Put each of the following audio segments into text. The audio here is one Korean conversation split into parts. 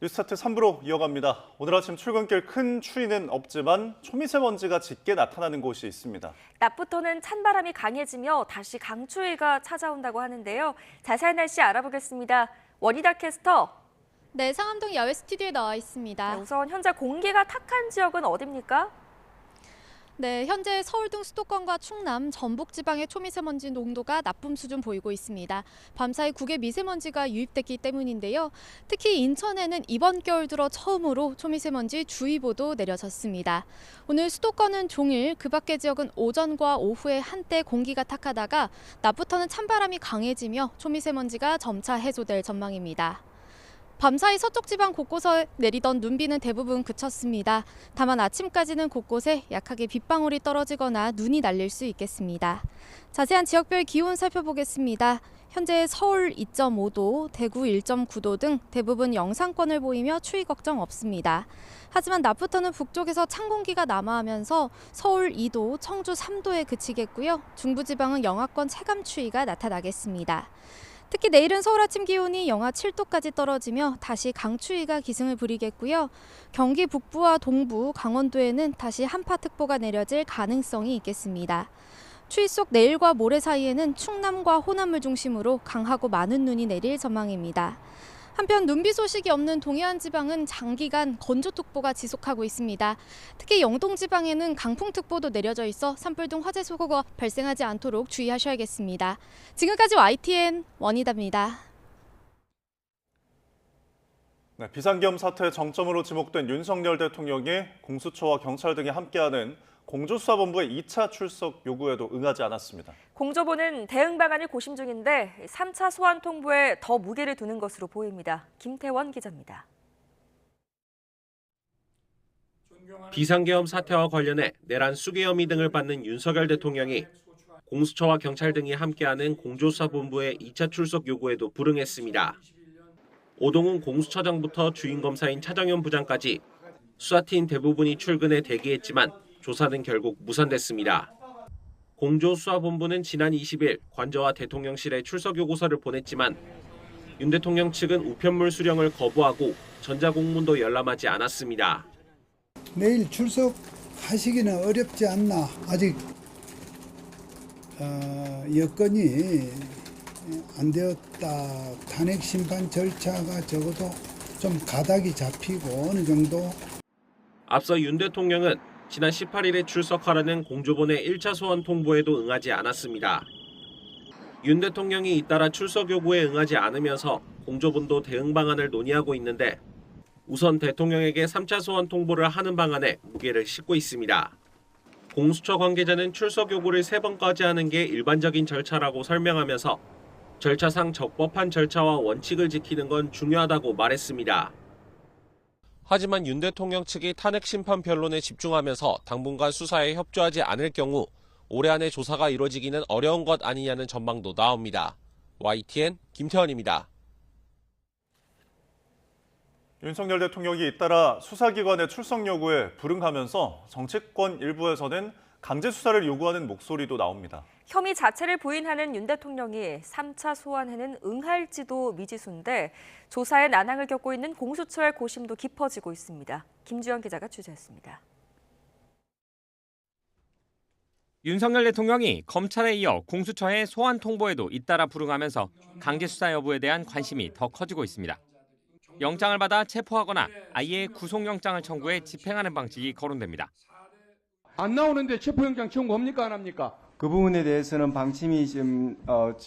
뉴스타트 3부로 이어갑니다. 오늘 아침 출근길 큰 추위는 없지만 초미세먼지가 짙게 나타나는 곳이 있습니다. 낮부터는 찬바람이 강해지며 다시 강추위가 찾아온다고 하는데요. 자세한 날씨 알아보겠습니다. 원희다 캐스터. 네, 상암동 야외 스튜디오에 나와 있습니다. 우선 현재 공기가 탁한 지역은 어디입니까? 네, 현재 서울 등 수도권과 충남, 전북 지방의 초미세먼지 농도가 나쁨 수준 보이고 있습니다. 밤사이 국외 미세먼지가 유입됐기 때문인데요. 특히 인천에는 이번 겨울 들어 처음으로 초미세먼지 주의보도 내려졌습니다. 오늘 수도권은 종일, 그 밖의 지역은 오전과 오후에 한때 공기가 탁하다가 낮부터는 찬바람이 강해지며 초미세먼지가 점차 해소될 전망입니다. 밤사이 서쪽 지방 곳곳에 내리던 눈비는 대부분 그쳤습니다. 다만 아침까지는 곳곳에 약하게 빗방울이 떨어지거나 눈이 날릴 수 있겠습니다. 자세한 지역별 기온 살펴보겠습니다. 현재 서울 2.5도, 대구 1.9도 등 대부분 영상권을 보이며 추위 걱정 없습니다. 하지만 낮부터는 북쪽에서 찬 공기가 남하하면서 서울 2도, 청주 3도에 그치겠고요. 중부지방은 영하권 체감 추위가 나타나겠습니다. 특히 내일은 서울 아침 기온이 영하 7도까지 떨어지며 다시 강추위가 기승을 부리겠고요. 경기 북부와 동부, 강원도에는 다시 한파특보가 내려질 가능성이 있겠습니다. 추위 속 내일과 모레 사이에는 충남과 호남을 중심으로 강하고 많은 눈이 내릴 전망입니다. 한편 눈비 소식이 없는 동해안 지방은 장기간 건조특보가 지속하고 있습니다. 특히 영동 지방에는 강풍특보도 내려져 있어 산불 등 화재 사고가 발생하지 않도록 주의하셔야겠습니다. 지금까지 YTN 원희다입니다. 네, 비상계엄 사태의 정점으로 지목된 윤석열 대통령이 공수처와 경찰 등이 함께하는 공조수사본부의 2차 출석 요구에도 응하지 않았습니다. 공조부는 대응 방안을 고심 중인데 3차 소환 통보에 더 무게를 두는 것으로 보입니다. 김태원 기자입니다. 비상계엄 사태와 관련해 내란 수계 혐의 등을 받는 윤석열 대통령이 공수처와 경찰 등이 함께하는 공조수사본부의 2차 출석 요구에도 불응했습니다. 오동훈 공수처장부터 주임검사인 차정현 부장까지 수사팀 대부분이 출근해 대기했지만 조사는 결국 무산됐습니다. 공조수사본부는 지난 20일 관저와 대통령실에 출석 요구서를 보냈지만 윤 대통령 측은 우편물 수령을 거부하고 전자공문도 열람하지 않았습니다. 내일 출석하시기는 어렵지 않나. 아직 여건이 안 되었다. 탄핵 심판 절차가 적어도 좀 가닥이 잡히고 어느 정도. 앞서 윤 대통령은 지난 18일에 출석하라는 공조본의 1차 소환 통보에도 응하지 않았습니다. 윤 대통령이 잇따라 출석 요구에 응하지 않으면서 공조본도 대응 방안을 논의하고 있는데 우선 대통령에게 3차 소환 통보를 하는 방안에 무게를 싣고 있습니다. 공수처 관계자는 출석 요구를 3번까지 하는 게 일반적인 절차라고 설명하면서 절차상 적법한 절차와 원칙을 지키는 건 중요하다고 말했습니다. 하지만 윤 대통령 측이 탄핵 심판 변론에 집중하면서 당분간 수사에 협조하지 않을 경우 올해 안에 조사가 이루어지기는 어려운 것 아니냐는 전망도 나옵니다. YTN 김태원입니다. 윤석열 대통령이 잇따라 수사기관의 출석 요구에 불응하면서 정치권 일부에서는 강제 수사를 요구하는 목소리도 나옵니다. 혐의 자체를 부인하는 윤 대통령이 3차 소환에는 응할지도 미지수인데 조사에 난항을 겪고 있는 공수처의 고심도 깊어지고 있습니다. 김주영 기자가 취재했습니다. 윤석열 대통령이 검찰에 이어 공수처의 소환 통보에도 잇따라 불응하면서 강제 수사 여부에 대한 관심이 더 커지고 있습니다. 영장을 받아 체포하거나 아예 구속영장을 청구해 집행하는 방식이 거론됩니다. 안 나오는데 체포영장 청구합니까 안 합니까? 그 부분에 대해서는 방침이 지금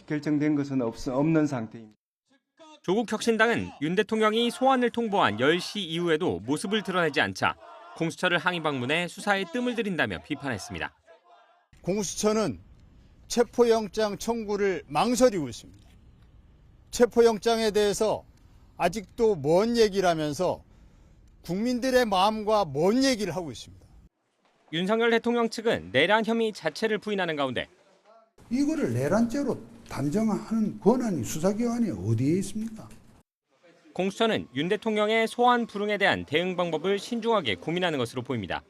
결정된 것은 없는 상태입니다. 조국 혁신당은 윤 대통령이 소환을 통보한 10시 이후에도 모습을 드러내지 않자 공수처를 항의 방문해 수사에 뜸을 들인다며 비판했습니다. 공수처는 체포영장 청구를 망설이고 있습니다. 체포영장에 대해서 아직도 먼 얘기를 하면서 국민들의 마음과 먼 얘기를 하고 있습니다. 윤석열 대통령 측은 내란 혐의 자체를 부인하는 가운데 이거를 내란죄로 단정하는 권한이 수사기관이 어디에 있습니까? 공수처는 윤 대통령의 소환 불응에 대한 대응 방법을 신중하게 고민하는 것으로 보입니다.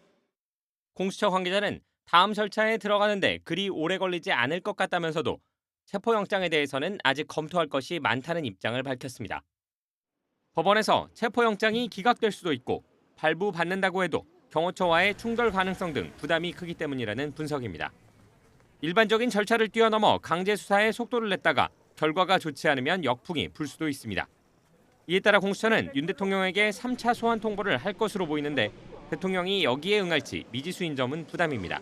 공수처 관계자는 다음 절차에 들어가는데 그리 오래 걸리지 않을 것 같다면서도 체포영장에 대해서는 아직 검토할 것이 많다는 입장을 밝혔습니다. 법원에서 체포영장이 기각될 수도 있고 발부받는다고 해도 경호처와의 충돌 가능성 등 부담이 크기 때문이라는 분석입니다. 일반적인 절차를 뛰어넘어 강제 수사에 속도를 냈다가 결과가 좋지 않으면 역풍이 불 수도 있습니다. 이에 따라 공수처는 윤 대통령에게 3차 소환 통보를 할 것으로 보이는데 대통령이 여기에 응할지 미지수인 점은 부담입니다.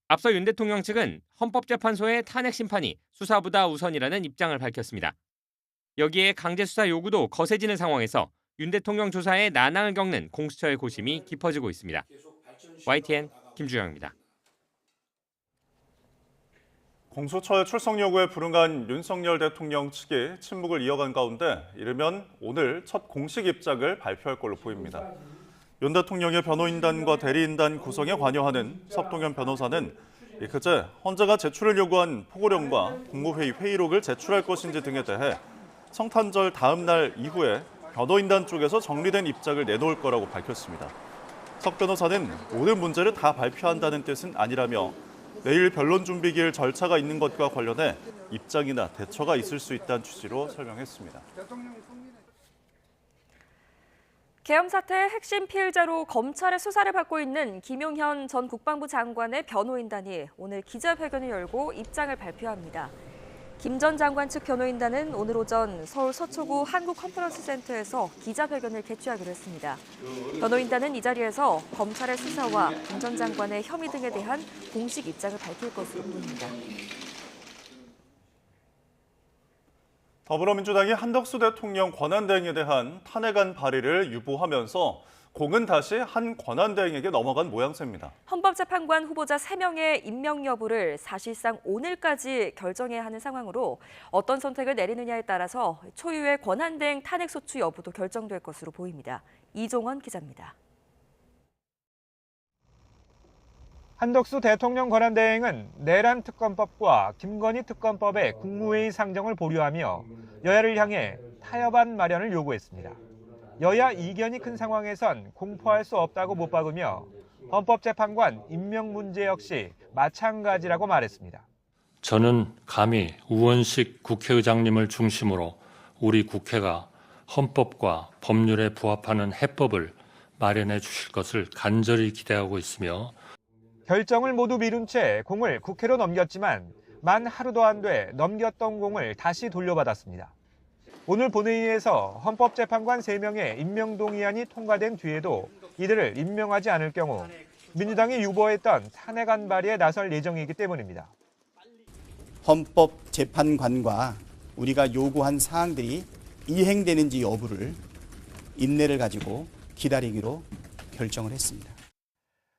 앞서 윤 대통령 측은 헌법재판소의 탄핵 심판이 수사보다 우선이라는 입장을 밝혔습니다. 여기에 강제 수사 요구도 거세지는 상황에서 윤 대통령 조사에 난항을 겪는 공수처의 고심이 깊어지고 있습니다. YTN 김주영입니다. 공수처의 출석 요구에 불응한 윤석열 대통령 측이 침묵을 이어간 가운데 이르면 오늘 첫 공식 입장을 발표할 걸로 보입니다. 윤 대통령의 변호인단과 대리인단 구성에 관여하는 석동현 변호사는 그제 헌재가 제출을 요구한 포고령과 국무회의 회의록을 제출할 것인지 등에 대해 성탄절 다음 날 이후에 변호인단 쪽에서 정리된 입장을 내놓을 거라고 밝혔습니다. 석 변호사는 모든 문제를 다 발표한다는 뜻은 아니라며 내일 변론 준비기일 절차가 있는 것과 관련해 입장이나 대처가 있을 수 있다는 취지로 설명했습니다. 계엄 사태의 핵심 피해자로 검찰의 수사를 받고 있는 김용현 전 국방부 장관의 변호인단이 오늘 기자회견을 열고 입장을 발표합니다. 김 전 장관 측 변호인단은 오늘 오전 서울 서초구 한국컨퍼런스센터에서 기자회견을 개최하기로 했습니다. 변호인단은 이 자리에서 검찰의 수사와 김 전 장관의 혐의 등에 대한 공식 입장을 밝힐 것으로 보입니다. 더불어민주당이 한덕수 대통령 권한대행에 대한 탄핵안 발의를 유보하면서 공은 다시 한 권한대행에게 넘어간 모양새입니다. 헌법재판관 후보자 3명의 임명 여부를 사실상 오늘까지 결정해야 하는 상황으로 어떤 선택을 내리느냐에 따라서 초유의 권한대행 탄핵소추 여부도 결정될 것으로 보입니다. 이종원 기자입니다. 한덕수 대통령 권한대행은 내란 특검법과 김건희 특검법의 국무회의 상정을 보류하며 여야를 향해 타협안 마련을 요구했습니다. 여야 이견이 큰 상황에선 공포할 수 없다고 못 박으며 헌법재판관 임명 문제 역시 마찬가지라고 말했습니다. 저는 감히 우원식 국회의장님을 중심으로 우리 국회가 헌법과 법률에 부합하는 해법을 마련해 주실 것을 간절히 기대하고 있으며 결정을 모두 미룬 채 공을 국회로 넘겼지만 만 하루도 안 돼 넘겼던 공을 다시 돌려받았습니다. 오늘 본회의에서 헌법재판관 3명의 임명 동의안이 통과된 뒤에도 이들을 임명하지 않을 경우 민주당이 유보했던 탄핵안 발의에 나설 예정이기 때문입니다. 헌법재판관과 우리가 요구한 사항들이 이행되는지 여부를 인내를 가지고 기다리기로 결정을 했습니다.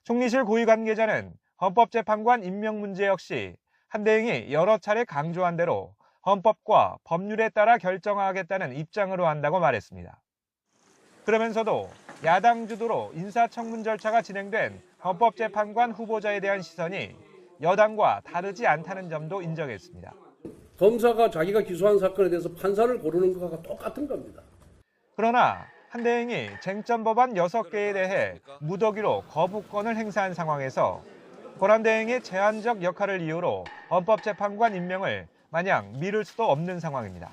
총리실 고위 관계자는 헌법재판관 임명 문제 역시 한 대행이 여러 차례 강조한 대로 헌법과 법률에 따라 결정하겠다는 입장으로 한다고 말했습니다. 그러면서도 야당 주도로 인사청문 절차가 진행된 헌법재판관 후보자에 대한 시선이 여당과 다르지 않다는 점도 인정했습니다. 검사가 자기가 기소한 사건에 대해서 판사를 고르는 것과 똑같은 겁니다. 그러나 한 대행이 쟁점 법안 6개에 대해 무더기로 거부권을 행사한 상황에서 권한대행의 제한적 역할을 이유로 헌법재판관 임명을 마냥 미룰 수도 없는 상황입니다.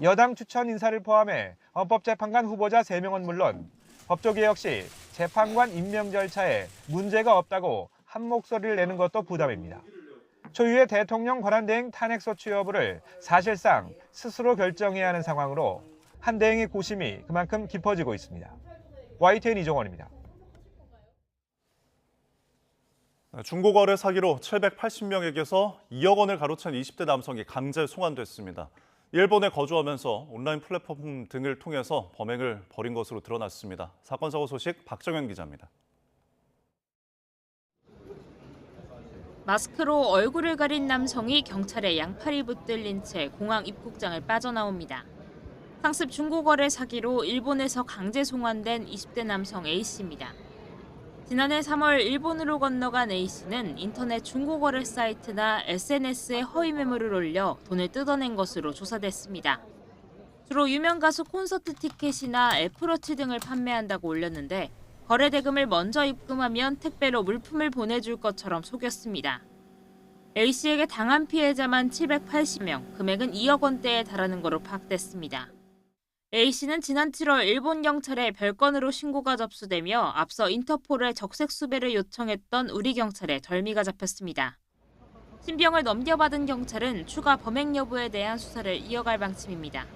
여당 추천 인사를 포함해 헌법재판관 후보자 3명은 물론 법조계 역시 재판관 임명 절차에 문제가 없다고 한 목소리를 내는 것도 부담입니다. 초유의 대통령 권한대행 탄핵소추 여부를 사실상 스스로 결정해야 하는 상황으로 한 대행의 고심이 그만큼 깊어지고 있습니다. YTN 이종원입니다. 중고거래 사기로 780명에게서 2억 원을 가로챈 20대 남성이 강제 송환됐습니다. 일본에 거주하면서 온라인 플랫폼 등을 통해서 범행을 벌인 것으로 드러났습니다. 사건 사고 소식 박정현 기자입니다. 마스크로 얼굴을 가린 남성이 경찰에 양팔이 붙들린 채 공항 입국장을 빠져나옵니다. 상습 중고거래 사기로 일본에서 강제 송환된 20대 남성 A씨입니다. 지난해 3월 일본으로 건너간 A씨는 인터넷 중고거래 사이트나 SNS에 허위 매물을 올려 돈을 뜯어낸 것으로 조사됐습니다. 주로 유명 가수 콘서트 티켓이나 애플워치 등을 판매한다고 올렸는데 거래 대금을 먼저 입금하면 택배로 물품을 보내줄 것처럼 속였습니다. A씨에게 당한 피해자만 780명, 금액은 2억 원대에 달하는 것으로 파악됐습니다. A씨는 지난 7월 일본 경찰에 별건으로 신고가 접수되며 앞서 인터폴에 적색 수배를 요청했던 우리 경찰에 덜미가 잡혔습니다. 신병을 넘겨받은 경찰은 추가 범행 여부에 대한 수사를 이어갈 방침입니다.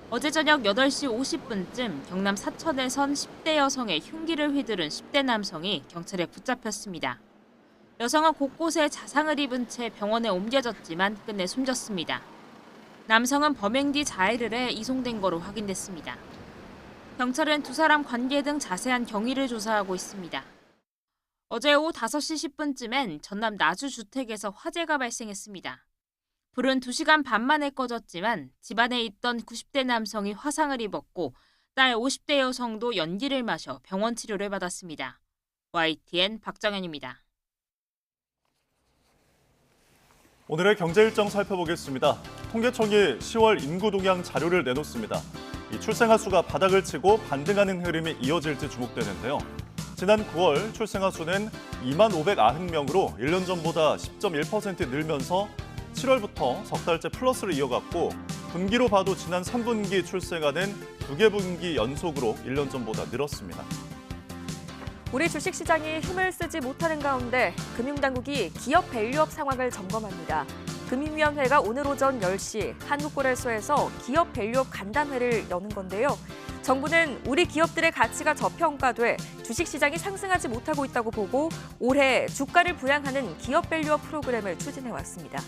어제 저녁 8시 50분쯤 경남 사천에선 10대 여성의 흉기를 휘두른 10대 남성이 경찰에 붙잡혔습니다. 여성은 곳곳에 자상을 입은 채 병원에 옮겨졌지만 끝내 숨졌습니다. 남성은 범행 뒤 자해를 해 이송된 거로 확인됐습니다. 경찰은 두 사람 관계 등 자세한 경위를 조사하고 있습니다. 어제 오후 5시 10분쯤엔 전남 나주 주택에서 화재가 발생했습니다. 불은 2시간 반 만에 꺼졌지만 집안에 있던 90대 남성이 화상을 입었고 딸 50대 여성도 연기를 마셔 병원 치료를 받았습니다. YTN 박정현입니다. 오늘의 경제 일정 살펴보겠습니다. 통계청이 10월 인구 동향 자료를 내놓습니다. 이 출생아 수가 바닥을 치고 반등하는 흐름이 이어질지 주목되는데요. 지난 9월 출생아 수는 2만 590명으로 1년 전보다 10.1% 늘면서 7월부터 석 달째 플러스를 이어갔고 분기로 봐도 지난 3분기 출생아는 2개 분기 연속으로 1년 전보다 늘었습니다. 우리 주식시장이 힘을 쓰지 못하는 가운데 금융당국이 기업 밸류업 상황을 점검합니다. 금융위원회가 오늘 오전 10시 한국거래소에서 기업 밸류업 간담회를 여는 건데요. 정부는 우리 기업들의 가치가 저평가돼 주식시장이 상승하지 못하고 있다고 보고 올해 주가를 부양하는 기업 밸류업 프로그램을 추진해왔습니다.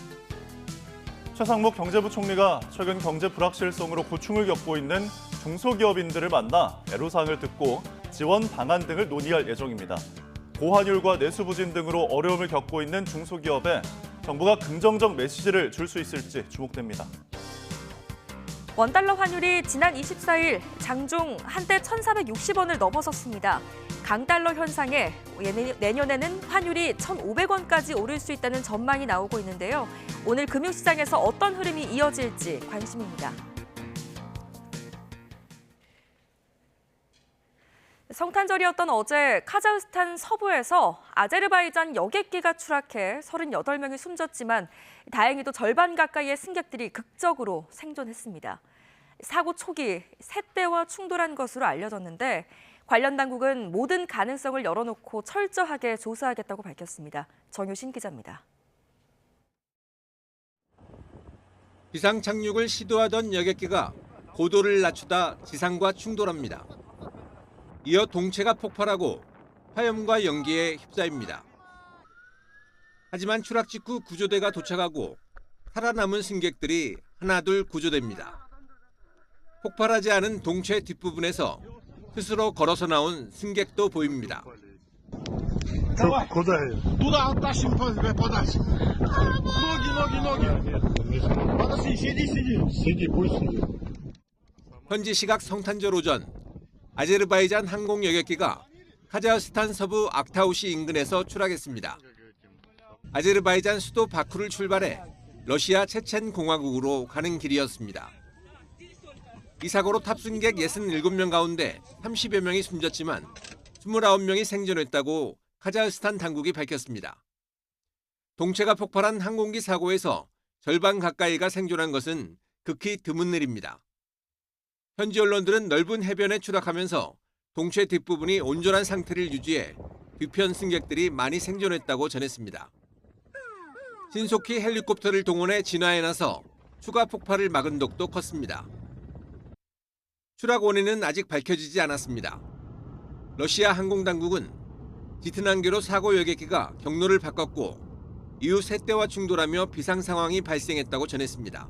최상목 경제부총리가 최근 경제 불확실성으로 고충을 겪고 있는 중소기업인들을 만나 애로사항을 듣고 지원 방안 등을 논의할 예정입니다. 고환율과 내수 부진 등으로 어려움을 겪고 있는 중소기업에 정부가 긍정적 메시지를 줄 수 있을지 주목됩니다. 원달러 환율이 지난 24일 장중 한때 1,460원을 넘어섰습니다. 강달러 현상에 내년에는 환율이 1,500원까지 오를 수 있다는 전망이 나오고 있는데요. 오늘 금융시장에서 어떤 흐름이 이어질지 관심입니다. 성탄절이었던 어제 카자흐스탄 서부에서 아제르바이잔 여객기가 추락해 38명이 숨졌지만 다행히도 절반 가까이의 승객들이 극적으로 생존했습니다. 사고 초기 셋대와 충돌한 것으로 알려졌는데 관련 당국은 모든 가능성을 열어놓고 철저하게 조사하겠다고 밝혔습니다. 정유신 기자입니다. 비상 착륙을 시도하던 여객기가 고도를 낮추다 지상과 충돌합니다. 이어 동체가 폭발하고 화염과 연기에 휩싸입니다. 하지만 추락 직후 구조대가 도착하고 살아남은 승객들이 하나둘 구조됩니다. 폭발하지 않은 동체 뒷부분에서 스스로 걸어서 나온 승객도 보입니다. 현지 시각 성탄절 오전 아제르바이잔 항공 여객기가 카자흐스탄 서부 악타우시 인근에서 추락했습니다. 아제르바이잔 수도 바쿠를 출발해 러시아 체첸 공화국으로 가는 길이었습니다. 이 사고로 탑승객 67명 가운데 30여 명이 숨졌지만 29명이 생존했다고 카자흐스탄 당국이 밝혔습니다. 동체가 폭발한 항공기 사고에서 절반 가까이가 생존한 것은 극히 드문 일입니다. 현지 언론들은 넓은 해변에 추락하면서 동체 뒷부분이 온전한 상태를 유지해 뒤편 승객들이 많이 생존했다고 전했습니다. 신속히 헬리콥터를 동원해 진화에 나서 추가 폭발을 막은 덕도 컸습니다. 추락 원인은 아직 밝혀지지 않았습니다. 러시아 항공당국은 짙은 안개로 사고 여객기가 경로를 바꿨고 이후 셋대와 충돌하며 비상 상황이 발생했다고 전했습니다.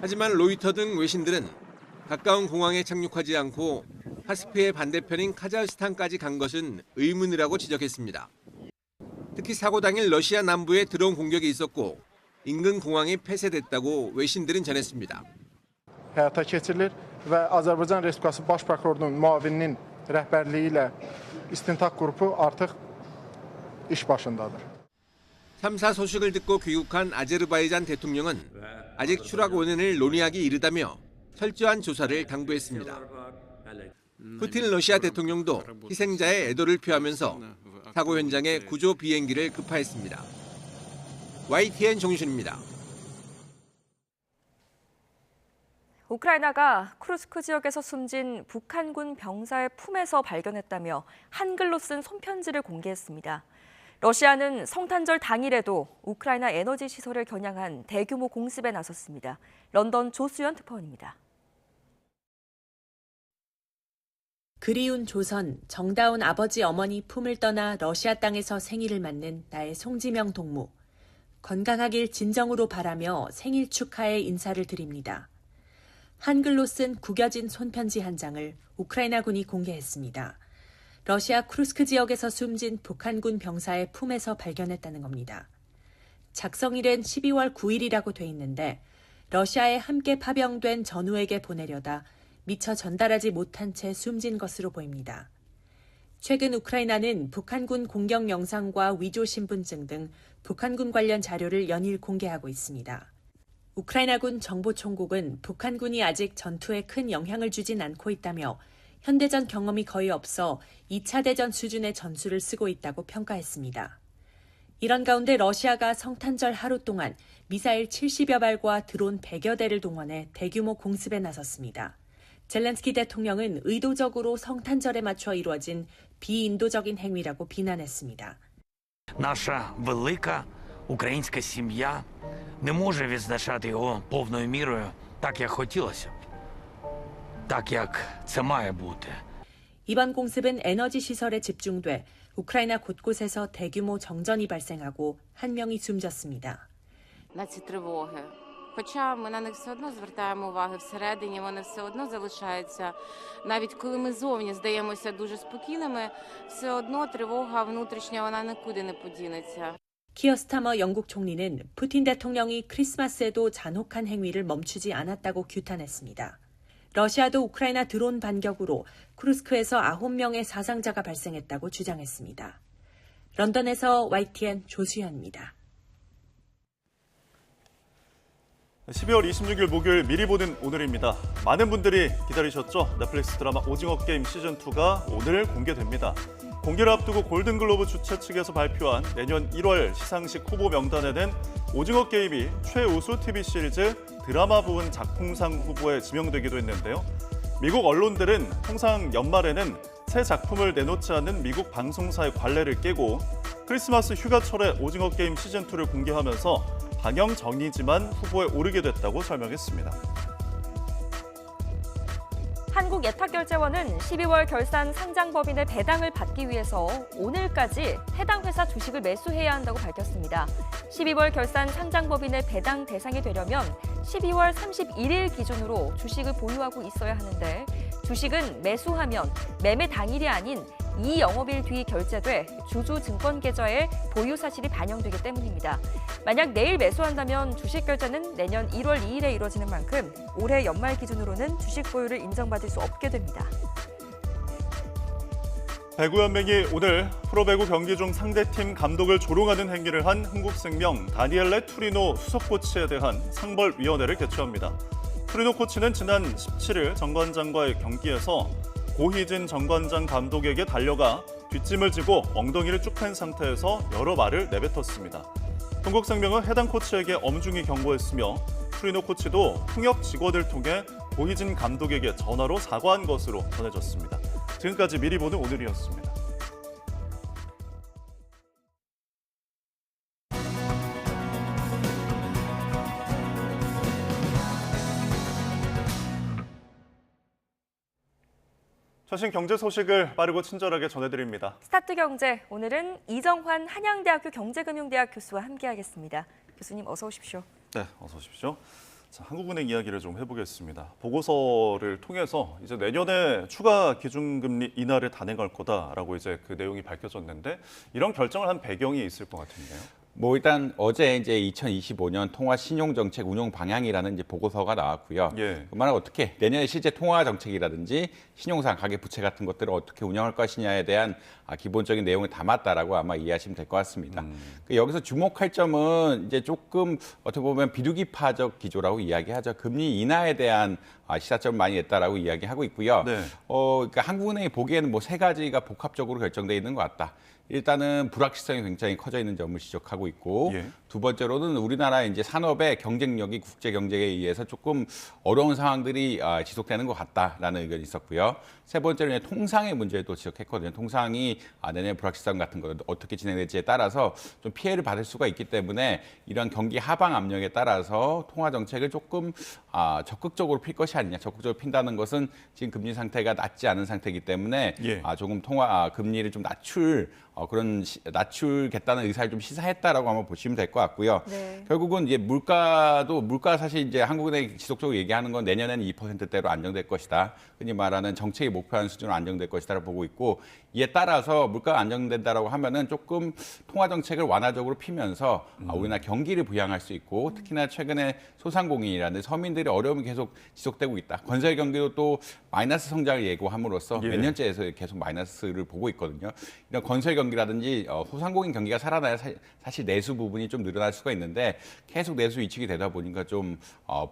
하지만 로이터 등 외신들은 가까운 공항에 착륙하지 않고 카스피의 반대편인 카자흐스탄까지 간 것은 의문이라고 지적했습니다. 특히 사고 당일 러시아 남부에 드론 공격이 있었고 인근 공항이 폐쇄됐다고 외신들은 전했습니다. həyata keçirilir və Azərbaycan Respublikası Baş Prokurorunun müavininin rəhbərliyi ilə istintaq qrupu artıq iş başındadır. 3사 소식을 듣고 귀국한 아제르바이잔 대통령은 아직 추락 원인을 논의하기 이르다며 철저한 조사를 당부했습니다. 푸틴 러시아 대통령도 희생자의 애도를 표하면서 사고 현장에 구조 비행기를 급파했습니다. YTN 정유신입니다. 우크라이나가 쿠르스크 지역에서 숨진 북한군 병사의 품에서 발견했다며 한글로 쓴 손편지를 공개했습니다. 러시아는 성탄절 당일에도 우크라이나 에너지 시설을 겨냥한 대규모 공습에 나섰습니다. 런던 조수연 특파원입니다. 그리운 조선, 정다운 아버지 어머니 품을 떠나 러시아 땅에서 생일을 맞는 나의 송지명 동무. 건강하길 진정으로 바라며 생일 축하의 인사를 드립니다. 한글로 쓴 구겨진 손편지 한 장을 우크라이나군이 공개했습니다. 러시아 쿠르스크 지역에서 숨진 북한군 병사의 품에서 발견했다는 겁니다. 작성일은 12월 9일이라고 돼 있는데 러시아에 함께 파병된 전우에게 보내려다 미처 전달하지 못한 채 숨진 것으로 보입니다. 최근 우크라이나는 북한군 공격 영상과 위조 신분증 등 북한군 관련 자료를 연일 공개하고 있습니다. 우크라이나군 정보총국은 북한군이 아직 전투에 큰 영향을 주진 않고 있다며 현대전 경험이 거의 없어 2차 대전 수준의 전술을 쓰고 있다고 평가했습니다. 이런 가운데 러시아가 성탄절 하루 동안 미사일 70여 발과 드론 100여 대를 동원해 대규모 공습에 나섰습니다. 젤렌스키 대통령은 의도적으로 성탄절에 맞춰 이루어진 비인도적인 행위라고 비난했습니다. Наша велика українська сім'я не може відзначати його повною мірою так, як хотілося б. Так, як це має бути. 이번 공습은 에너지 시설에 집중돼 우크라이나 곳곳에서 대규모 정전이 발생하고 한 명이 숨졌습니다. На ці тривоги. Хоча ми на них все одно звертаємо увагу всередині, вони все одно залишаються. Навіть коли ми зовні здаємося дуже спокійними, все одно тривога внутрішня, вона нікуди не подінеться. 키어 스타머 영국 총리는 푸틴 대통령이 크리스마스에도 잔혹한 행위를 멈추지 않았다고 규탄했습니다. 러시아도 우크라이나 드론 반격으로 쿠르스크에서 9명의 사상자가 발생했다고 주장했습니다. 런던에서 YTN 조수현입니다. 12월 26일 목요일 미리 보는 오늘입니다. 많은 분들이 기다리셨죠? 넷플릭스 드라마 오징어 게임 시즌2가 오늘 공개됩니다. 공개를 앞두고 골든글로브 주최 측에서 발표한 내년 1월 시상식 후보 명단에는 오징어 게임이 최우수 TV 시리즈 드라마 부분 작품상 후보에 지명되기도 했는데요. 미국 언론들은 항상 연말에는 새 작품을 내놓지 않는 미국 방송사의 관례를 깨고 크리스마스 휴가철에 오징어 게임 시즌2를 공개하면서 방영 전이지만 후보에 오르게 됐다고 설명했습니다. 한국예탁결제원은 12월 결산 상장법인의 배당을 받기 위해서 오늘까지 해당 회사 주식을 매수해야 한다고 밝혔습니다. 12월 결산 상장법인의 배당 대상이 되려면 12월 31일 기준으로 주식을 보유하고 있어야 하는데 주식은 매수하면 매매 당일이 아닌 2영업일 뒤 결제돼 주주 증권 계좌에 보유 사실이 반영되기 때문입니다. 만약 내일 매수한다면 주식 결제는 내년 1월 2일에 이뤄지는 만큼 올해 연말 기준으로는 주식 보유를 인정받을 수 없게 됩니다. 배구연맹이 오늘 프로배구 경기 중 상대팀 감독을 조롱하는 행위를 한 흥국생명 다니엘레 투리노 수석 코치에 대한 상벌위원회를 개최합니다. 투리노 코치는 지난 17일 정관장과의 경기에서 고희진 정관장 감독에게 달려가 뒷짐을 지고 엉덩이를 쭉 팬 상태에서 여러 말을 내뱉었습니다. 흥국생명은 해당 코치에게 엄중히 경고했으며 투리노 코치도 통역 직원을 통해 고희진 감독에게 전화로 사과한 것으로 전해졌습니다. 지금까지 미리 보는 오늘이었습니다. 최신 경제 소식을 빠르고 친절하게 전해드립니다. 스타트 경제, 오늘은 이정환 한양대학교 경제금융대학 교수와 함께하겠습니다. 교수님 어서 오십시오. 네, 어서 오십시오. 자, 한국은행 이야기를 좀 해보겠습니다. 보고서를 통해서 이제 내년에 추가 기준금리 인하를 단행할 거다라고 이제 그 내용이 밝혀졌는데 이런 결정을 한 배경이 있을 것 같은데요. 뭐 일단 어제 이제 2025년 통화 신용 정책 운용 방향이라는 이제 보고서가 나왔고요. 예. 그만은 어떻게 내년에 실제 통화 정책이라든지 신용상 가계 부채 같은 것들을 어떻게 운영할 것이냐에 대한 기본적인 내용을 담았다라고 아마 이해하시면 될 것 같습니다. 여기서 주목할 점은 이제 조금 어떻게 보면 비둘기파적 기조라고 이야기하죠. 금리 인하에 대한 시사점을 많이 냈다라고 이야기하고 있고요. 네. 그러니까 한국은행이 보기에는 뭐 세 가지가 복합적으로 결정되어 있는 것 같다. 일단은 불확실성이 굉장히 커져 있는 점을 지적하고 있고 예. 두 번째로는 우리나라의 이제 산업의 경쟁력이 국제 경쟁에 의해서 조금 어려운 상황들이 지속되는 것 같다라는 의견이 있었고요. 세 번째로는 통상의 문제도 지적했거든요. 통상이 내년 불확실성 같은 거 어떻게 진행될지에 따라서 좀 피해를 받을 수가 있기 때문에 이런 경기 하방 압력에 따라서 통화 정책을 조금 적극적으로 필 것이 아니냐. 적극적으로 핀다는 것은 지금 금리 상태가 낮지 않은 상태이기 때문에 조금 금리를 좀 낮추겠다는 의사를 좀 시사했다라고 아마 보시면 될 것 같고요. 네. 결국은 이제 물가 사실 이제 한국은행이 지속적으로 얘기하는 건 내년에는 2%대로 안정될 것이다. 흔히 말하는 정책이 목표하는 수준으로 안정될 것이다라고 보고 있고 이에 따라서 물가가 안정된다라고 하면은 조금 통화 정책을 완화적으로 피면서 우리나라 경기를 부양할 수 있고 특히나 최근에 소상공인이라는 서민들의 어려움이 계속 지속되고 있다. 건설 경기도 또 마이너스 성장을 예고함으로써 몇 년째에서 계속 마이너스를 보고 있거든요. 이런 건설 경기라든지 소상공인 경기가 살아나야 사실 내수 부분이 좀 늘어날 수가 있는데 계속 내수 위축이 되다 보니까 좀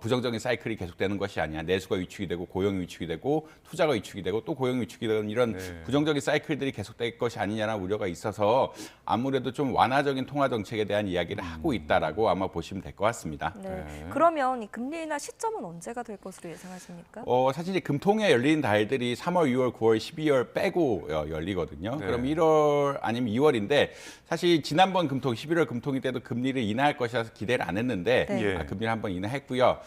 부정적인 사이클이 계속되는 것이 아니야. 내수가 위축이 되고 고용이 위축이 되고 투자가 위축이 되고 또 고용이 위축이 되는 이런 부정적인 사이클들이 계속될 것이 아니냐는 우려가 있어서 아무래도 좀 완화적인 통화 정책에 대한 이야기를 하고 있다라고 아마 보시면 될 것 같습니다. 네. 그러면 이 금리 인하 시점은 언제가 될 것으로 예상하십니까? 사실 이제 금통에 열리는 달들이 3월, 6월, 9월, 12월 빼고 열리거든요. 그럼 1월 아니면 2월인데 사실 지난번 금통, 11월 금통이 때도 금리를 인하할 것이라서 기대를 안 했는데 금리를 한번 인하했고요.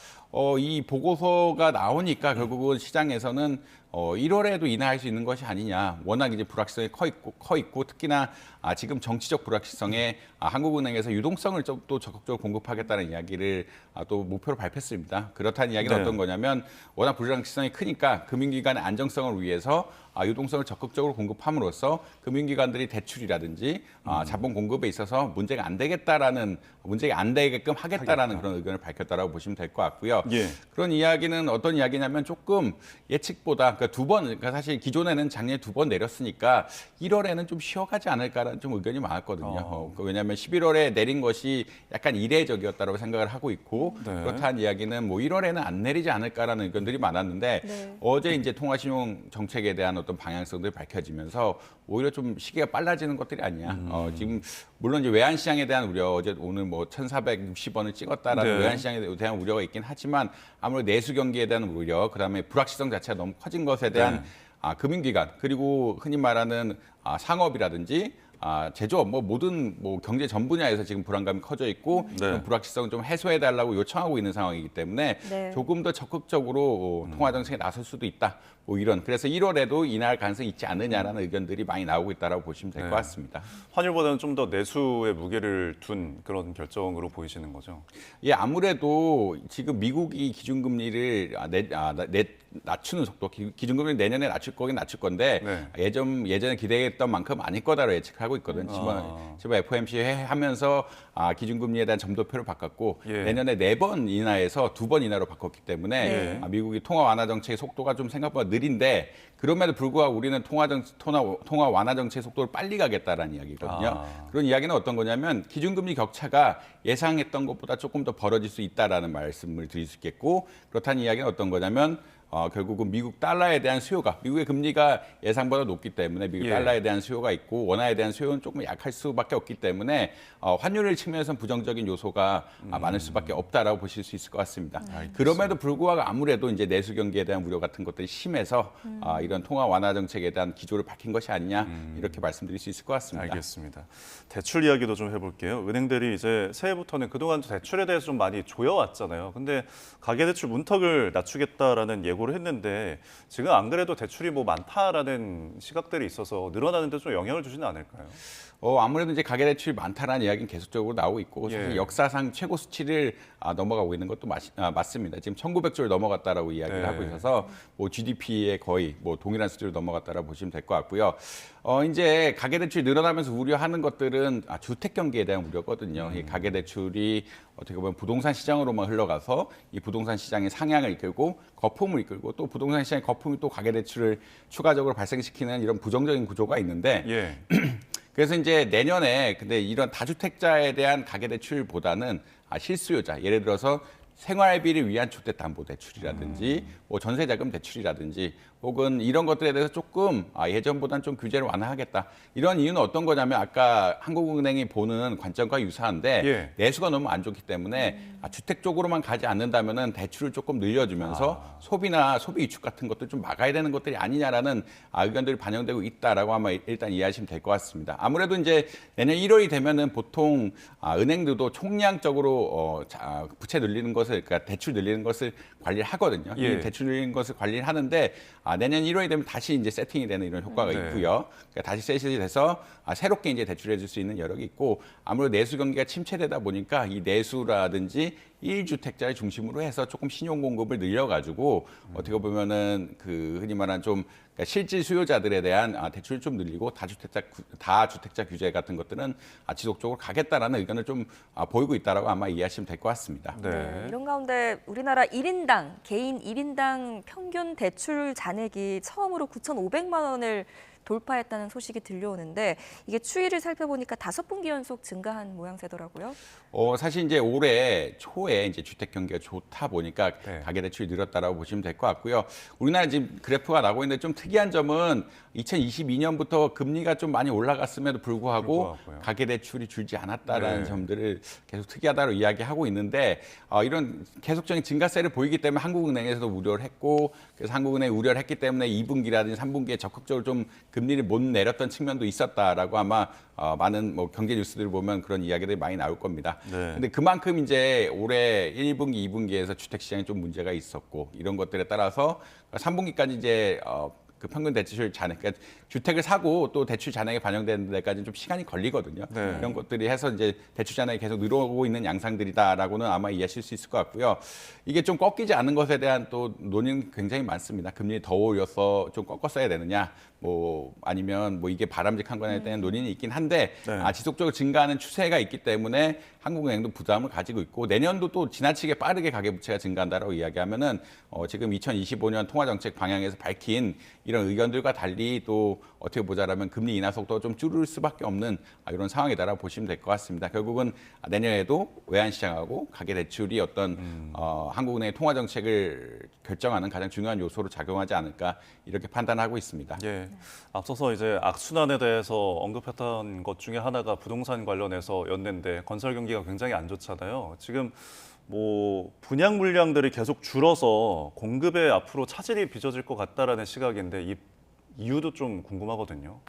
이 보고서가 나오니까 결국은 시장에서는 1월에도 인하할 수 있는 것이 아니냐. 워낙 이제 불확실성이 커 있고 특히나 지금 정치적 불확실성에 한국은행에서 유동성을 또 적극적으로 공급하겠다는 이야기를 또 목표로 발표했습니다. 그렇다는 이야기는 어떤 거냐면 워낙 불확실성이 크니까 금융기관의 안정성을 위해서 유동성을 적극적으로 공급함으로써 금융기관들이 대출이라든지 자본 공급에 있어서 문제가 안 되게끔 하겠다라는 그런 의견을 밝혔다라고 보시면 될 것 같고요. 그런 이야기는 어떤 이야기냐면 조금 예측보다 그러니까 사실 기존에는 작년에 2번 내렸으니까 1월에는 좀 쉬어가지 않을까라는 좀 의견이 많았거든요. 왜냐하면 11월에 내린 것이 약간 이례적이었다고 생각을 하고 있고 그렇다는 이야기는 뭐 1월에는 안 내리지 않을까라는 의견들이 많았는데 어제 이제 통화신용 정책에 대한 어떤 방향성들이 밝혀지면서 오히려 좀 시기가 빨라지는 것들이 아니야. 지금 물론 이제 외환시장에 대한 우려, 오늘 뭐 1,460원을 찍었다라는 외환시장에 대한 우려가 있긴 하지만 아무래도 내수 경기에 대한 우려, 그다음에 불확실성 자체가 너무 커진 것에 대한 금융기관 그리고 흔히 말하는 상업이라든지 제조업 모든 경제 전 분야에서 지금 불안감이 커져 있고 불확실성 좀 해소해 달라고 요청하고 있는 상황이기 때문에 조금 더 적극적으로 통화 정책에 나설 수도 있다. 그래서 1월에도 인하할 가능성이 있지 않느냐라는 의견들이 많이 나오고 있다라고 보시면 될 것 같습니다. 환율보다는 좀 더 내수에 무게를 둔 그런 결정으로 보이시는 거죠? 아무래도 지금 미국이 기준금리를 낮추는 속도, 기준금리를 내년에 낮출 거긴 낮출 건데 예전에 기대했던 만큼 아닐 거다라고 예측하고 있거든요. 지금 FOMC 하면서 기준금리에 대한 점도표를 바꿨고 내년에 4번 인하에서 2번 인하로 바꿨기 때문에 미국이 통화 완화 정책의 속도가 좀 생각보다 느린데 그럼에도 불구하고 우리는 통화 완화 정책의 속도를 빨리 가겠다라는 이야기거든요. 그런 이야기는 어떤 거냐면 기준금리 격차가 예상했던 것보다 조금 더 벌어질 수 있다라는 말씀을 드릴 수 있겠고 그렇다는 이야기는 어떤 거냐면 결국은 미국 달러에 대한 수요가 미국의 금리가 예상보다 높기 때문에 미국 달러에 대한 수요가 있고 원화에 대한 수요는 조금 약할 수밖에 없기 때문에 환율을 측면에서는 부정적인 요소가 많을 수밖에 없다라고 보실 수 있을 것 같습니다. 그럼에도 불구하고 아무래도 이제 내수 경기에 대한 우려 같은 것들이 심해서 이런 통화 완화 정책에 대한 기조를 밝힌 것이 아니냐 이렇게 말씀드릴 수 있을 것 같습니다. 알겠습니다. 대출 이야기도 좀 해볼게요. 은행들이 이제 새해부터는 그동안 대출에 대해서 좀 많이 조여왔잖아요. 근데 가계대출 문턱을 낮추겠다라는 예고를 했는데 지금 안 그래도 대출이 많다라는 시각들이 있어서 늘어나는 데 좀 영향을 주지는 않을까요? 아무래도 이제 가계대출이 많다라는 이야기는 계속적으로 나오고 있고 사실 역사상 최고 수치를 넘어가고 있는 것도 맞습니다. 지금 1900조를 넘어갔다라고 이야기를 하고 있어서 GDP에 거의 동일한 수준을 넘어갔다라고 보시면 될 것 같고요. 이제 가계대출이 늘어나면서 우려하는 것들은 주택 경기에 대한 우려거든요. 이 가계대출이 어떻게 보면 부동산 시장으로만 흘러가서 이 부동산 시장의 상향을 이끌고 거품을 이끌고 또 부동산 시장의 거품이 또 가계대출을 추가적으로 발생시키는 이런 부정적인 구조가 있는데 그래서 이제 내년에 근데 이런 다주택자에 대한 가계대출보다는 실수요자, 예를 들어서 생활비를 위한 주택담보대출이라든지 전세자금 대출이라든지 혹은 이런 것들에 대해서 조금 예전보다는 좀 규제를 완화하겠다. 이런 이유는 어떤 거냐면 아까 한국은행이 보는 관점과 유사한데 내수가 너무 안 좋기 때문에 주택 쪽으로만 가지 않는다면은 대출을 조금 늘려주면서 소비나 소비 위축 같은 것들 좀 막아야 되는 것들이 아니냐라는 의견들이 반영되고 있다라고 아마 일단 이해하시면 될 것 같습니다. 아무래도 이제 내년 1월이 되면은 보통 은행들도 총량적으로 부채 늘리는 것을 그러니까 대출 늘리는 것을 관리를 하거든요. 이 대출 늘리는 것을 관리를 하는데 내년 1월이 되면 다시 이제 세팅이 되는 이런 효과가 있고요. 그러니까 다시 세팅이 돼서 새롭게 이제 대출해 줄 수 있는 여력이 있고 아무래도 내수 경기가 침체되다 보니까 이 내수라든지 1주택자를 중심으로 해서 조금 신용 공급을 늘려가지고 어떻게 보면은 그 흔히 말하는 좀 그러니까 실질 수요자들에 대한 대출을 좀 늘리고 다주택자 규제 같은 것들은 지속적으로 가겠다라는 의견을 좀 보이고 있다라고 아마 이해하시면 될 것 같습니다. 네, 이런 가운데 우리나라 1인당 개인 1인당 평균 대출 잔액이 처음으로 9,500만 원을 돌파했다는 소식이 들려오는데 이게 추이를 살펴보니까 5분기 연속 증가한 모양새더라고요. 사실 이제 올해 초에 이제 주택 경기가 좋다 보니까 가계 대출이 늘었다라고 보시면 될 것 같고요. 우리나라 지금 그래프가 나오고 있는데 좀 특이한 점은 2022년부터 금리가 좀 많이 올라갔음에도 불구하고 가계 대출이 줄지 않았다라는 점들을 계속 특이하다고 이야기하고 있는데 이런 계속적인 증가세를 보이기 때문에 한국은행에서도 우려를 했고 그래서 한국은행이 우려를 했기 때문에 2분기라든지 3분기에 적극적으로 좀 금리를 못 내렸던 측면도 있었다라고 아마 많은 뭐 경제 뉴스들을 보면 그런 이야기들이 많이 나올 겁니다. 근데 그만큼 이제 올해 1분기, 2분기에서 주택 시장에 좀 문제가 있었고 이런 것들에 따라서 3분기까지 이제 그 평균 대출 잔액, 그러니까 주택을 사고 또 대출 잔액이 반영되는 데까지는 좀 시간이 걸리거든요. 이런 것들이 해서 이제 대출 잔액이 계속 늘어오고 있는 양상들이다라고는 아마 이해하실 수 있을 것 같고요. 이게 좀 꺾이지 않는 것에 대한 또 논의는 굉장히 많습니다. 금리 더 올려서 좀 꺾었어야 되느냐, 뭐 아니면 뭐 이게 바람직한 거냐에 대한 논의는 있긴 한데 지속적으로 증가하는 추세가 있기 때문에 한국은행도 부담을 가지고 있고 내년도 또 지나치게 빠르게 가계부채가 증가한다라고 이야기하면은 지금 2025년 통화정책 방향에서 밝힌 이런 의견들과 달리 또 어떻게 보자라면 금리 인하 속도가 좀 줄을 수밖에 없는 이런 상황이다라고 보시면 될 것 같습니다. 결국은 내년에도 외환시장하고 가계대출이 어떤 한국은행의 통화정책을 결정하는 가장 중요한 요소로 작용하지 않을까 이렇게 판단하고 있습니다. 앞서서 이제 악순환에 대해서 언급했던 것 중에 하나가 부동산 관련해서였는데 건설 경기가 굉장히 안 좋잖아요. 지금 뭐 분양 물량들이 계속 줄어서 공급에 앞으로 차질이 빚어질 것 같다라는 시각인데 이 이유도 좀 궁금하거든요.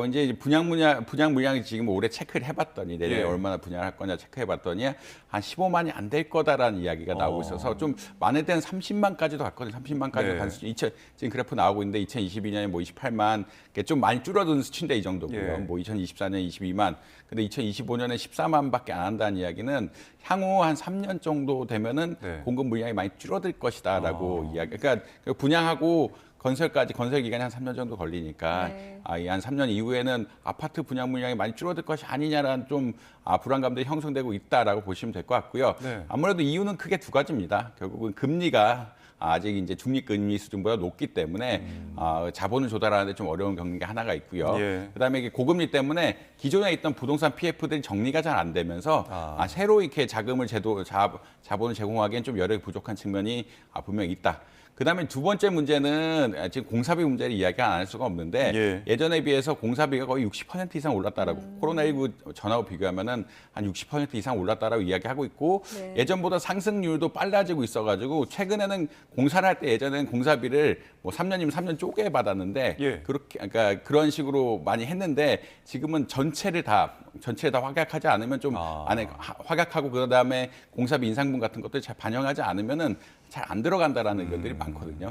이제 분양 물량이 지금 올해 체크를 해봤더니 내년에 얼마나 분양을 할 거냐 체크해봤더니 한 15만이 안 될 거다라는 이야기가 나오고 있어서 좀 많을 때는 30만까지도 갔거든요. 30만까지 간 수준. 지금 그래프 나오고 있는데 2022년에 뭐 28만, 좀 많이 줄어든 수치인데 이 정도고요. 뭐 2024년에 22만, 근데 2025년에 14만밖에 안 한다는 이야기는 향후 한 3년 정도 되면은 공급 물량이 많이 줄어들 것이다라고 이야기. 그러니까 분양하고 건설까지 건설 기간이 한 3년 정도 걸리니까 이 한 3년 이후에는 아파트 분양 물량이 많이 줄어들 것이 아니냐라는 좀 불안감들이 형성되고 있다라고 보시면 될 것 같고요. 아무래도 이유는 크게 두 가지입니다. 결국은 금리가 아직 이제 중립금리 수준보다 높기 때문에 자본을 조달하는데 좀 어려운 경기가 하나가 있고요. 그다음에 이게 고금리 때문에 기존에 있던 부동산 PF들이 정리가 잘 안 되면서 새로 이렇게 자본을 제공하기엔 좀 여력이 부족한 측면이 분명히 있다. 그다음에 두 번째 문제는 지금 공사비 문제를 이야기 안 할 수가 없는데 예전에 비해서 공사비가 거의 60% 이상 올랐다라고 코로나19 전하고 비교하면은 한 60% 이상 올랐다라고 이야기하고 있고 예전보다 상승률도 빨라지고 있어가지고 최근에는 공사를 할 때 예전에는 공사비를 뭐 3년이면 3년 쪼개 받았는데 그렇게 그러니까 그런 식으로 많이 했는데 지금은 전체를 다 확약하지 않으면 좀 안에 확약하고 그다음에 공사비 인상분 같은 것들 잘 반영하지 않으면은 잘 안 들어간다라는 의견들이 많거든요.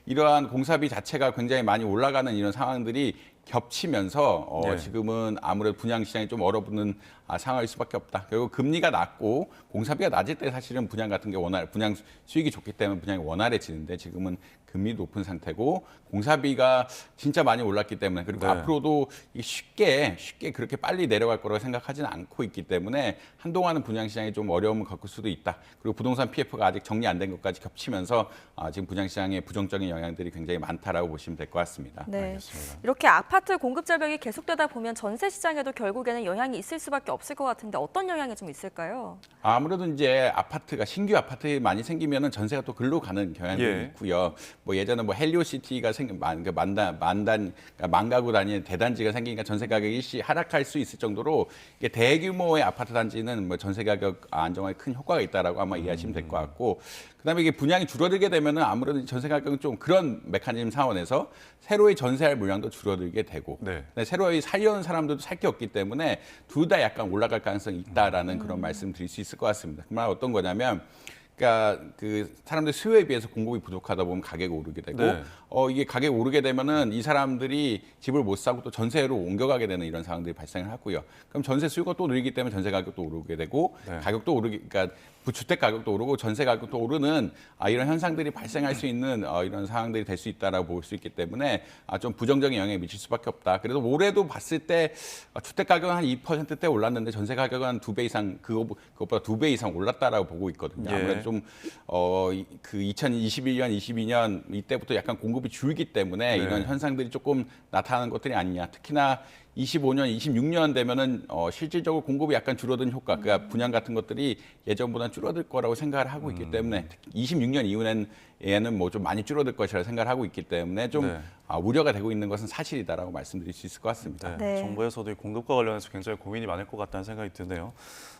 이러한 공사비 자체가 굉장히 많이 올라가는 이런 상황들이 겹치면서 지금은 아무래도 분양 시장이 좀 얼어붙는 상황일 수밖에 없다. 결국 금리가 낮고 공사비가 낮을 때 사실은 분양 같은 게 분양 수익이 좋기 때문에 분양이 원활해지는데 지금은 금리 높은 상태고 공사비가 진짜 많이 올랐기 때문에 그리고 앞으로도 쉽게 그렇게 빨리 내려갈 거라고 생각하지는 않고 있기 때문에 한동안은 분양 시장이 좀 어려움을 겪을 수도 있다. 그리고 부동산 PF가 아직 정리 안 된 것까지 겹치면서 지금 분양 시장에 부정적인 영향들이 굉장히 많다라고 보시면 될 것 같습니다. 알겠습니다. 이렇게 아파트 공급 절벽이 계속되다 보면 전세 시장에도 결국에는 영향이 있을 수밖에 없을 것 같은데 어떤 영향이 좀 있을까요? 아무래도 이제 신규 아파트 많이 생기면은 전세가 또 글로 가는 경향이 있고요. 뭐 예전에 뭐 헬리오시티가 망가고 다니는 대단지가 생기니까 전세 가격이 하락할 수 있을 정도로 이게 대규모의 아파트 단지는 뭐 전세 가격 안정화에 큰 효과가 있다라고 아마 이해하시면 될 것 같고, 그다음에 이게 분양이 줄어들게 되면은 아무래도 전세 가격은 좀 그런 메커니즘 차원에서 새로이 전세할 물량도 줄어들게 되고, 새로이 살려는 사람들도 살 게 없기 때문에 둘 다 약간 올라갈 가능성이 있다라는 그런 말씀 드릴 수 있을 것 같습니다. 그 말 어떤 거냐면, 그러니까 그 사람들 수요에 비해서 공급이 부족하다 보면 가격이 오르게 되고, 이게 가격이 오르게 되면은 이 사람들이 집을 못 사고 또 전세로 옮겨가게 되는 이런 상황들이 발생을 하고요. 그럼 전세 수요가 또 늘기 때문에 전세 가격도 오르게 되고, 가격도 그러니까 주택 가격도 오르고 전세 가격도 오르는 이런 현상들이 발생할 수 있는 이런 상황들이 될 수 있다라고 볼 수 있기 때문에 좀 부정적인 영향을 미칠 수밖에 없다. 그래도 올해도 봤을 때 주택 가격은 한 2%대 올랐는데 전세 가격은 한 2배 이상 그것보다 2배 이상 올랐다라고 보고 있거든요. 아무래도 좀 그 2021년, 22년 이때부터 약간 공급이 줄기 때문에 이런 현상들이 조금 나타나는 것들이 아니냐. 특히나 25년, 26년 되면은 실질적으로 공급이 약간 줄어든 효과, 그러니까 분양 같은 것들이 예전보다 줄어들 거라고 생각을 하고 있기 때문에 26년 이후에는 뭐 좀 많이 줄어들 것이라고 생각을 하고 있기 때문에 좀 우려가 되고 있는 것은 사실이다라고 말씀드릴 수 있을 것 같습니다. 정부에서도 이 공급과 관련해서 굉장히 고민이 많을 것 같다는 생각이 드네요.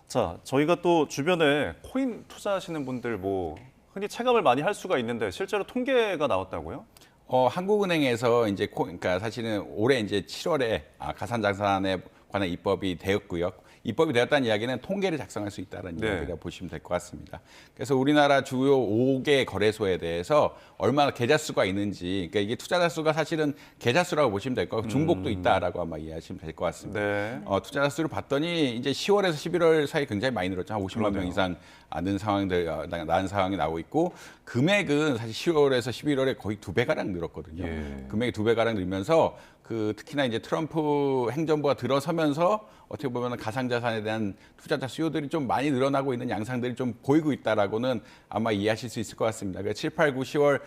자, 저희가 또 주변에 코인 투자하시는 분들 뭐 흔히 체감을 많이 할 수가 있는데 실제로 통계가 나왔다고요? 한국은행에서 이제 그러니까 사실은 올해 이제 7월에 가상자산에 관한 입법이 되었고요. 입법이 되었다는 이야기는 통계를 작성할 수 있다는 이야기라고 보시면 될 것 같습니다. 그래서 우리나라 주요 5개 거래소에 대해서 얼마나 계좌 수가 있는지, 그러니까 이게 투자자 수가 사실은 계좌 수라고 보시면 될 것 같고 중복도 있다라고 아마 이해하시면 될 것 같습니다. 투자자 수를 봤더니 이제 10월에서 11월 사이 굉장히 많이 늘었죠. 한 50만 명 이상 는 상황이 나오고 있고, 금액은 사실 10월에서 11월에 거의 2배가량 늘었거든요. 금액이 2배가량 늘면서 특히나 이제 트럼프 행정부가 들어서면서 어떻게 보면 가상자산에 대한 투자자 수요들이 좀 많이 늘어나고 있는 양상들이 좀 보이고 있다라고는 아마 이해하실 수 있을 것 같습니다. 그래서 7, 8, 9, 10월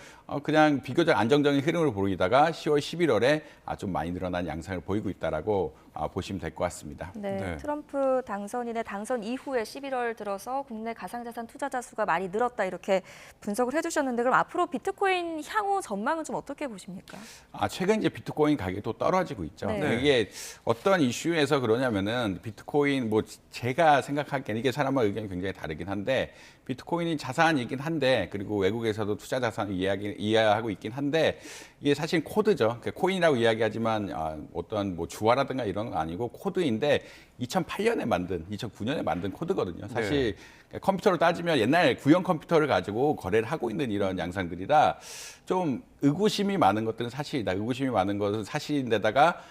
그냥 비교적 안정적인 흐름을 보이다가 10월, 11월에 좀 많이 늘어난 양상을 보이고 있다라고 보시면 될 것 같습니다. 트럼프 당선인의 당선 이후에 11월 들어서 국내 가상자산 투자자 수가 많이 늘었다 이렇게 분석을 해주셨는데, 그럼 앞으로 비트코인 향후 전망은 좀 어떻게 보십니까? 최근 이제 비트코인 가격이 또 떨어지고 있죠. 이게 어떤 이슈에서 그러냐면은 비트코인 뭐 제가 생각하기에는 이게 사람마다 의견이 굉장히 다르긴 한데, 비트코인이 자산이긴 한데, 그리고 외국에서도 투자 자산을 이해하고 있긴 한데, 이게 사실 코드죠. 코인이라고 이야기하지만 어떤 뭐 주화라든가 이런 건 아니고 코드인데 2008년에 만든, 2009년에 만든 코드거든요. 사실 컴퓨터로 따지면 옛날 구형 컴퓨터를 가지고 거래를 하고 있는 이런 양상들이라 좀 의구심이 많은 것들은 사실이다. 의구심이 많은 것은 사실인데다가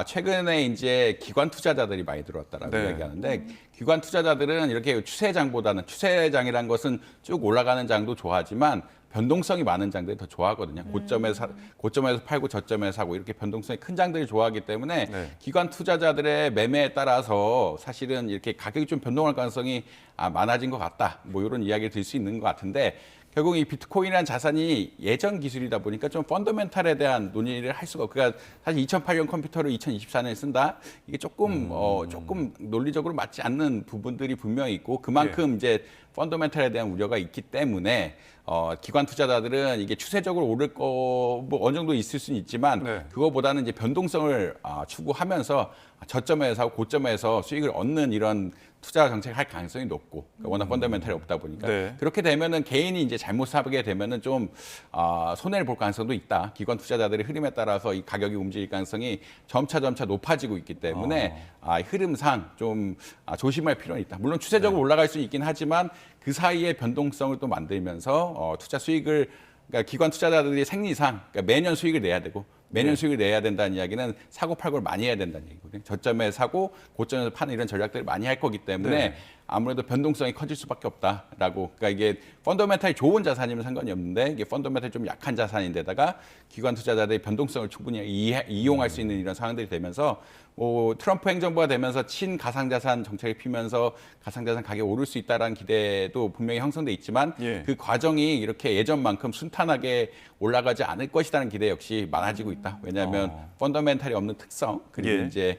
최근에 이제 기관 투자자들이 많이 들어왔다라고 이야기하는데, 기관 투자자들은 이렇게 추세장보다는, 추세장이란 것은 쭉 올라가는 장도 좋아하지만 변동성이 많은 장들이 더 좋아하거든요. 고점에서 팔고 저점에서 사고 이렇게 변동성이 큰 장들이 좋아하기 때문에 기관 투자자들의 매매에 따라서 사실은 이렇게 가격이 좀 변동할 가능성이 많아진 것 같다. 뭐 이런 이야기를 드릴 수 있는 것 같은데, 결국 이 비트코인이라는 자산이 예전 기술이다 보니까 좀 펀더멘탈에 대한 논의를 할 수가 없고, 그러니까 사실 2008년 컴퓨터를 2024년에 쓴다, 이게 조금 논리적으로 맞지 않는 부분들이 분명히 있고, 그만큼 이제 펀더멘탈에 대한 우려가 있기 때문에 기관 투자자들은 이게 추세적으로 오를 거 뭐 어느 정도 있을 수는 있지만 그거보다는 이제 변동성을 추구하면서 저점에서 사고 고점에서 수익을 얻는 이런 투자 정책을 할 가능성이 높고, 그러니까 워낙 펀더멘탈이 없다 보니까 그렇게 되면은 개인이 이제 잘못 사게 되면은 좀 손해를 볼 가능성도 있다. 기관 투자자들의 흐름에 따라서 이 가격이 움직일 가능성이 점차 높아지고 있기 때문에 흐름상 좀 조심할 필요는 있다. 물론 추세적으로 올라갈 수 있긴 하지만 그 사이에 변동성을 또 만들면서 투자 수익을, 그러니까 기관 투자자들이 생리상 그러니까 매년 수익을 내야 되고, 매년 수익을 내야 된다는 이야기는 사고 팔고를 많이 해야 된다는 얘기거든요. 저점에 사고 고점에서 파는 이런 전략들을 많이 할 거기 때문에 아무래도 변동성이 커질 수밖에 없다라고. 그러니까 이게 펀더멘탈이 좋은 자산이면 상관이 없는데, 이게 펀더멘탈이 좀 약한 자산인데다가 기관 투자자들이 변동성을 충분히 이용할 수 있는 이런 상황들이 되면서, 트럼프 행정부가 되면서 친가상자산 정책을 피면서 가상자산 가격이 오를 수 있다는 기대도 분명히 형성돼 있지만 그 과정이 이렇게 예전만큼 순탄하게 올라가지 않을 것이라는 기대 역시 많아지고 있다. 왜냐하면 펀더멘탈이 없는 특성, 그리고 이제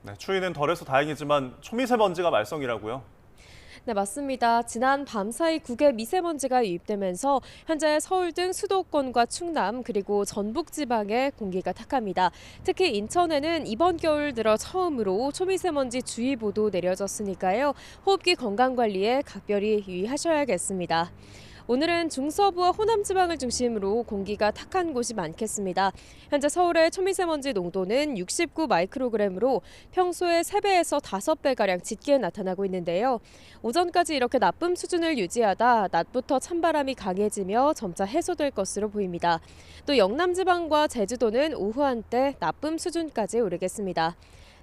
네, 추위는 덜해서 다행이지만 초미세먼지가 말썽이라고요. 네, 맞습니다. 지난 밤사이 국외 미세먼지가 유입되면서 현재 서울 등 수도권과 충남 그리고 전북 지방의 공기가 탁합니다. 특히 인천에는 이번 겨울 들어 처음으로 초미세먼지 주의보도 내려졌으니까요. 호흡기 건강관리에 각별히 유의하셔야겠습니다. 오늘은 중서부와 호남 지방을 중심으로 공기가 탁한 곳이 많겠습니다. 현재 서울의 초미세먼지 농도는 69 마이크로그램으로 평소의 3배에서 5배가량 짙게 나타나고 있는데요. 오전까지 이렇게 나쁨 수준을 유지하다 낮부터 찬바람이 강해지며 점차 해소될 것으로 보입니다. 또 영남 지방과 제주도는 오후 한때 나쁨 수준까지 오르겠습니다.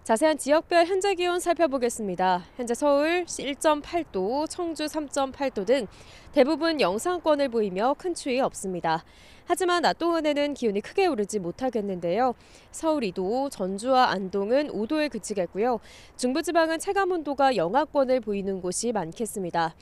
자세한 지역별 현재 기온 살펴보겠습니다. 현재 서울 1.8도, 청주 3.8도 등 대부분 영상권을 보이며 큰 추위 없습니다. 하지만 낮 동안에는 기온이 크게 오르지 못하겠는데요. 서울 2도, 전주와 안동은 5도에 그치겠고요. 중부지방은 체감온도가 영하권을 보이는 곳이 많겠습니다.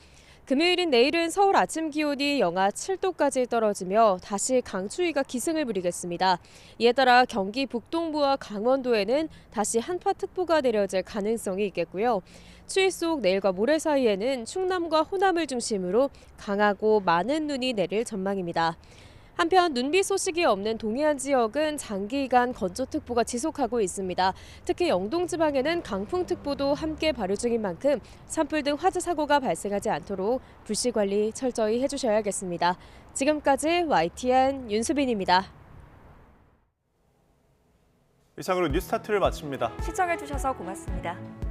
금요일인 내일은 서울 아침 기온이 영하 7도까지 떨어지며 다시 강추위가 기승을 부리겠습니다. 이에 따라 경기 북동부와 강원도에는 다시 한파특보가 내려질 가능성이 있겠고요. 추위 속 내일과 모레 사이에는 충남과 호남을 중심으로 강하고 많은 눈이 내릴 전망입니다. 한편 눈비 소식이 없는 동해안 지역은 장기간 건조특보가 지속하고 있습니다. 특히 영동 지방에는 강풍특보도 함께 발효 중인 만큼 산불 등 화재 사고가 발생하지 않도록 불씨 관리 철저히 해주셔야겠습니다. 지금까지 YTN 윤수빈입니다. 이상으로 뉴스타트를 마칩니다. 시청해주셔서 고맙습니다.